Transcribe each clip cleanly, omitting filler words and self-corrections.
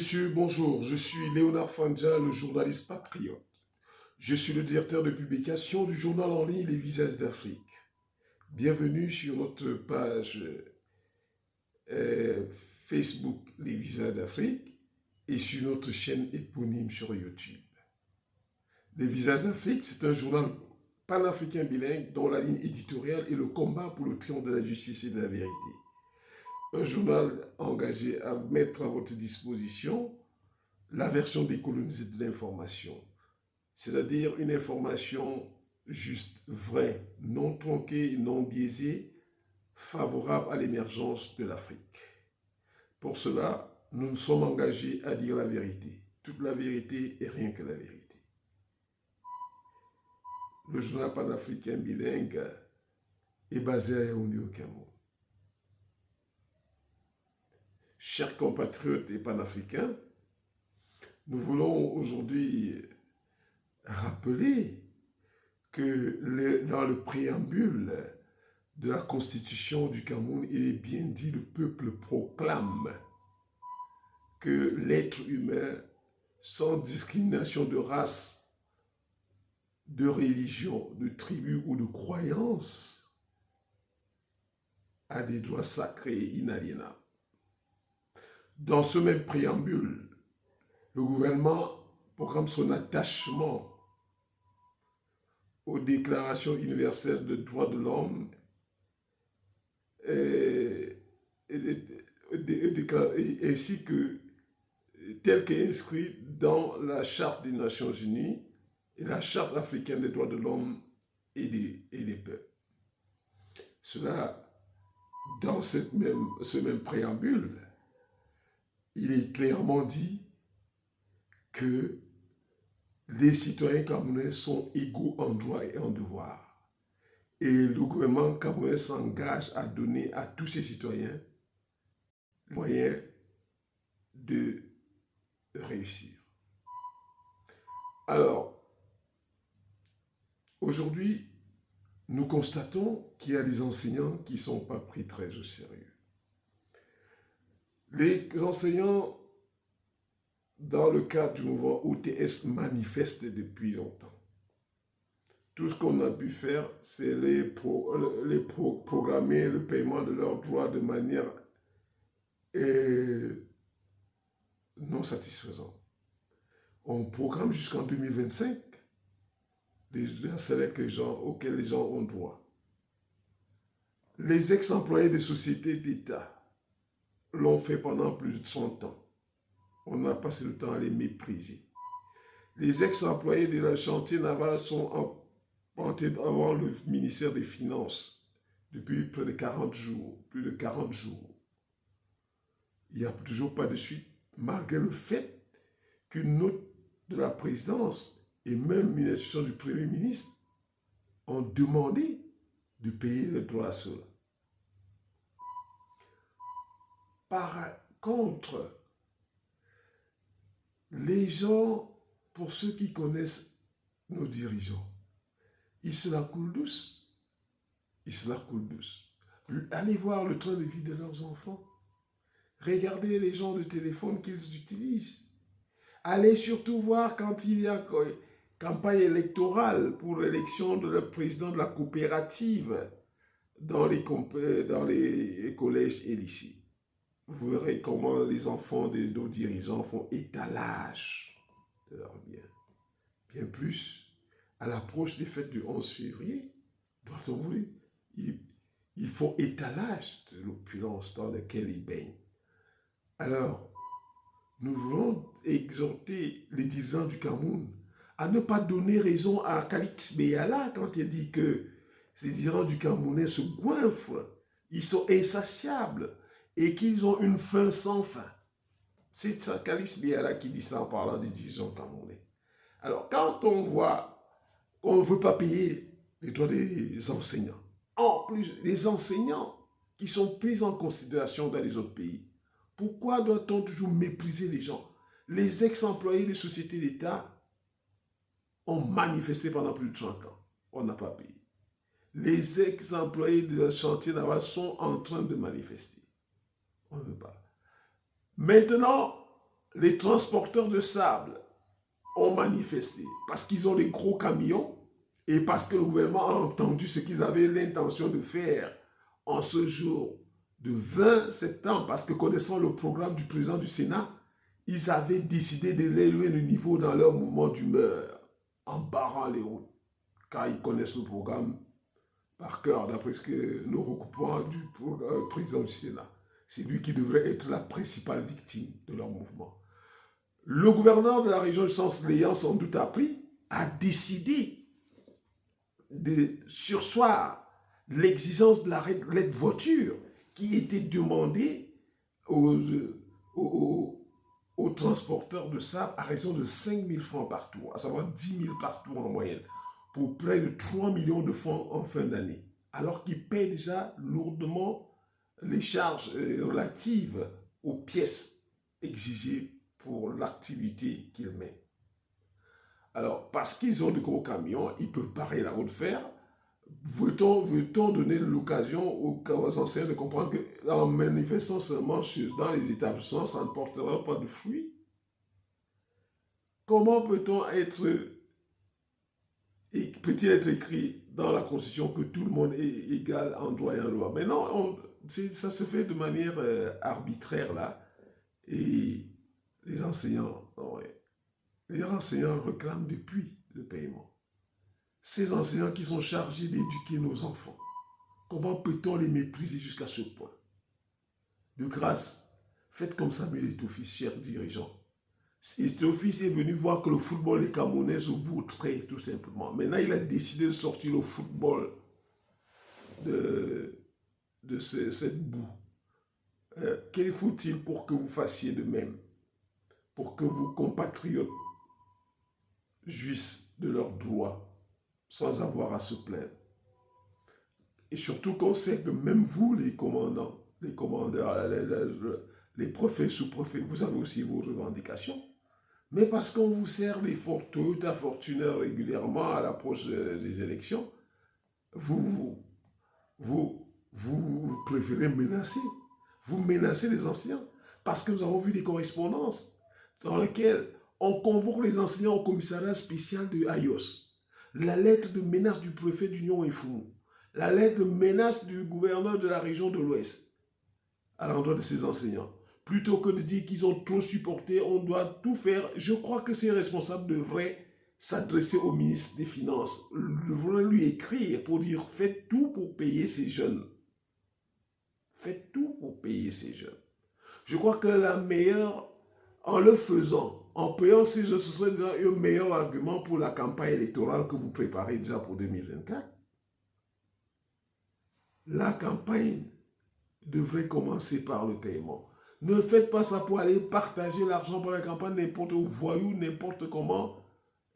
messieurs, bonjour. Je suis Léonard Fanja, le journaliste patriote. Je suis le directeur de publication du journal en ligne Les Visages d'Afrique. Bienvenue sur notre page Facebook Les Visages d'Afrique et sur notre chaîne éponyme sur YouTube. Les Visages d'Afrique, c'est un journal panafricain bilingue dont la ligne éditoriale est le combat pour le triomphe de la justice et de la vérité. Un journal engagé à mettre à votre disposition la version décolonisée de l'information, c'est-à-dire une information juste, vraie, non tronquée, non biaisée, favorable à l'émergence de l'Afrique. Pour cela, nous nous sommes engagés à dire la vérité, toute la vérité et rien que la vérité. Le journal panafricain bilingue est basé à Yaoundé au Cameroun. Chers compatriotes et panafricains, nous voulons aujourd'hui rappeler que dans le préambule de la Constitution du Cameroun, il est bien dit, le peuple proclame que l'être humain, sans discrimination de race, de religion, de tribu ou de croyance, a des droits sacrés et inaliénables. Dans ce même préambule, le gouvernement proclame son attachement aux déclarations universelles de droits de l'homme ainsi que tel qu'inscrit dans la Charte des Nations Unies et la Charte africaine des droits de l'homme et des peuples. Cela, dans ce même préambule, il est clairement dit que les citoyens camerounais sont égaux en droit et en devoir. Et le gouvernement camerounais s'engage à donner à tous ses citoyens les moyens de réussir. Alors, aujourd'hui, nous constatons qu'il y a des enseignants qui ne sont pas pris très au sérieux. Les enseignants, dans le cadre du mouvement OTS, manifestent depuis longtemps. Tout ce qu'on a pu faire, c'est programmer le paiement de leurs droits de manière non satisfaisante. On programme jusqu'en 2025 les salaires auxquels les gens ont droit. Les ex-employés des sociétés d'État l'ont fait pendant plus de 100 ans. On a passé le temps à les mépriser. Les ex-employés de la chantier naval sont implantés avant le ministère des Finances depuis près de 40 jours, plus de 40 jours. Il n'y a toujours pas de suite, malgré le fait qu'une note de la présidence et même une institution du Premier ministre ont demandé de payer le droit à cela. Par contre, les gens, pour ceux qui connaissent nos dirigeants, ils se la coulent douce. Ils se la coulent douce. Allez voir le train de vie de leurs enfants. Regardez les gens de téléphone qu'ils utilisent. Allez surtout voir quand il y a campagne électorale pour l'élection de le président de la coopérative dans les collèges et lycées. Vous verrez comment les enfants de nos dirigeants font étalage de leurs biens. Bien plus, à l'approche des fêtes du 11 février, ils font étalage de l'opulence dans laquelle ils baignent. Alors, nous voulons exhorter les dirigeants du Cameroun à ne pas donner raison à Calix Beyala quand il dit que ces dirigeants du Camerounais se goinfrent, ils sont insatiables et qu'ils ont une faim sans fin. C'est ça, Calix Beyala qui dit ça en parlant des dirigeants camerounais. Alors, quand on voit qu'on ne veut pas payer les droits des enseignants, en plus, les enseignants qui sont pris en considération dans les autres pays, pourquoi doit-on toujours mépriser les gens? Les ex-employés des sociétés d'État ont manifesté pendant plus de 30 ans. On n'a pas payé. Les ex-employés de la chantier naval sont en train de manifester. On ne veut pas. Maintenant, les transporteurs de sable ont manifesté parce qu'ils ont des gros camions et parce que le gouvernement a entendu ce qu'ils avaient l'intention de faire en ce jour de 20 septembre, parce que connaissant le programme du président du Sénat, ils avaient décidé d'élever le niveau dans leur mouvement d'humeur en barrant les routes, car ils connaissent le programme par cœur, d'après ce que nous recoupons du président du Sénat. C'est lui qui devrait être la principale victime de leur mouvement. Le gouverneur de la région du Sens, l'ayant sans doute appris, a décidé de surseoir l'exigence de la lettre voiture qui était demandée aux transporteurs de sable à raison de 5 000 francs par tour, à savoir 10 000 par tour en moyenne, pour près de 3 millions de francs en fin d'année, alors qu'ils paient déjà lourdement les charges relatives aux pièces exigées pour l'activité qu'ils mènent. Alors, parce qu'ils ont de gros camions, ils peuvent barrer la route de fer. Veut-on donner l'occasion aux enseignants de comprendre qu'en manifestant seulement dans les établissements, ça ne portera pas de fruits? Comment peut-il être écrit dans la Constitution que tout le monde est égal en droit et en loi? Mais non, ça se fait de manière arbitraire là. Et les enseignants réclament depuis le paiement. Ces enseignants qui sont chargés d'éduquer nos enfants, comment peut-on les mépriser jusqu'à ce point? De grâce, faites comme Samuel Eto'o-Fils, chers dirigeants. Eto'o-Fils est venu voir que le football des Camerounais se vautrait tout simplement. Maintenant, il a décidé de sortir le football de cette boue. Qu'il faut-il pour que vous fassiez de même? Pour que vos compatriotes jouissent de leurs droits sans avoir à se plaindre. Et surtout qu'on sait que même vous, les commandants, les commandeurs, les préfets, sous-préfets, vous avez aussi vos revendications. Mais parce qu'on vous sert les Toyota Fortuner régulièrement à l'approche des élections, vous préférez menacer. Vous menacez les enseignants. Parce que nous avons vu des correspondances dans lesquelles on convoque les enseignants au commissariat spécial de Ayos. La lettre de menace du préfet d'Union Effoumou, la lettre de menace du gouverneur de la région de l'Ouest à l'endroit de ces enseignants. Plutôt que de dire qu'ils ont trop supporté, on doit tout faire. Je crois que ces responsables devraient s'adresser au ministre des Finances, devraient lui écrire pour dire faites tout pour payer ces jeunes. Faites tout pour payer ces jeunes. Je crois que la meilleure, en le faisant, en payant ces jeunes, ce serait déjà un meilleur argument pour la campagne électorale que vous préparez déjà pour 2024. La campagne devrait commencer par le paiement. Ne faites pas ça pour aller partager l'argent pour la campagne n'importe où, voyou, n'importe comment,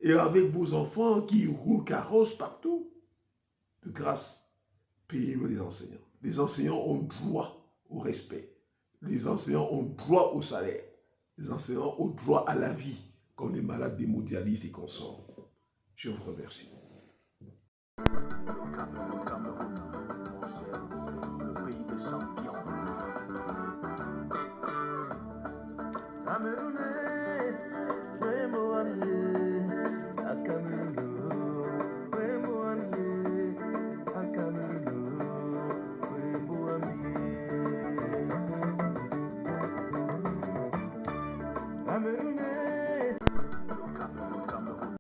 et avec vos enfants qui roulent carrosse partout. De grâce, payez-vous les enseignants. Les enseignants ont droit au respect. Les enseignants ont droit au salaire. Les enseignants ont droit à la vie, comme les malades d'hémodialyse et consorts. Je vous remercie.